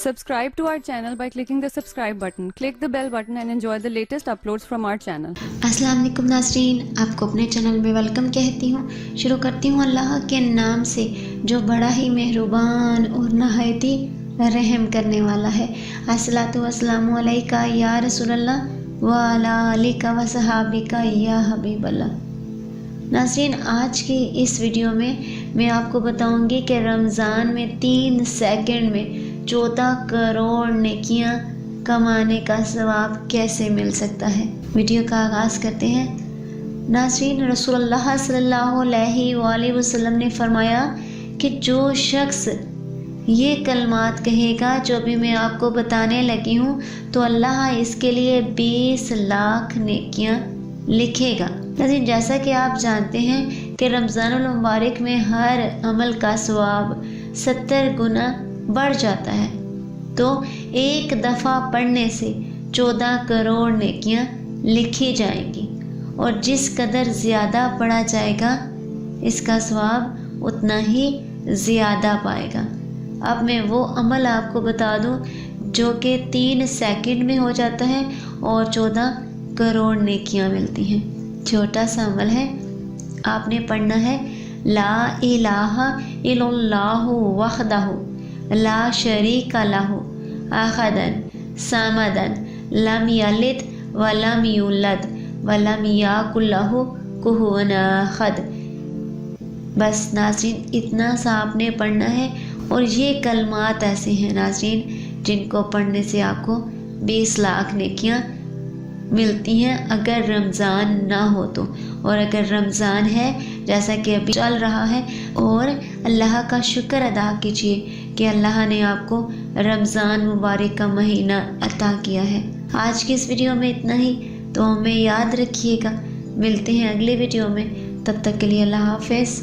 Subscribe to our channel by clicking the subscribe button. Click the bell button and enjoy the latest uploads from our channel. अस्सलाम वालेकुम नाज़रीन, आपको अपने channel में welcome कहती हूँ। शुरू करती हूँ अल्लाह के नाम से जो बड़ा ही मेहरबान और नहायत ही रहम करने वाला है। अस्सलातु वस्सलामु अलैका या रसूलल्लाह व अला आलिका व सहाबिका या हबीबल्लाह। नाज़रीन, आज की इस वीडियो में मैं आपको बताऊंगी कि रमज़ान में 3 सेकंड में 14 करोड़ नेकियां कमाने का सवाब कैसे मिल सकता है। वीडियो का आगाज़ करते हैं। नाज़रीन, रसूलुल्लाह सल्लल्लाहु अलैहि वसल्लम ने फरमाया कि जो शख्स ये कलमात कहेगा जो भी मैं आपको बताने लगी हूँ तो अल्लाह इसके लिए 20 लाख नेकियां लिखेगा। नाज़रीन, जैसा कि आप जानते हैं कि रमज़ानुल मुबारक में हर अमल का सवाब 70 गुना बढ़ जाता है, तो एक दफ़ा पढ़ने से 14 करोड़ नेकियां लिखी जाएंगी और जिस कदर ज़्यादा पढ़ा जाएगा इसका सवाब उतना ही ज़्यादा पाएगा। अब मैं वो अमल आपको बता दूं जो कि 3 सेकंड में हो जाता है और 14 करोड़ नेकियां मिलती हैं। छोटा सा अमल है, आपने पढ़ना है ला इलाहा इल्लल्लाहु वहदहु ला शरीका लहु अहदन समदन लम यलिद वलम यूलद वलम याकुल लहु कुफुवन अहद। बस नाज़रीन, इतना सा आपने पढ़ना है और ये कलमात ऐसे हैं नाज़रीन जिनको पढ़ने से आपको 20 लाख नेकियां मिलती हैं अगर रमज़ान ना हो तो। और अगर रमज़ान है जैसा कि अभी चल रहा है, और अल्लाह का शुक्र अदा कीजिए कि अल्लाह ने आपको रमज़ान मुबारक का महीना अता किया है। आज की इस वीडियो में इतना ही, तो हमें याद रखिएगा। मिलते हैं अगले वीडियो में, तब तक के लिए अल्लाह हाफ़िज़।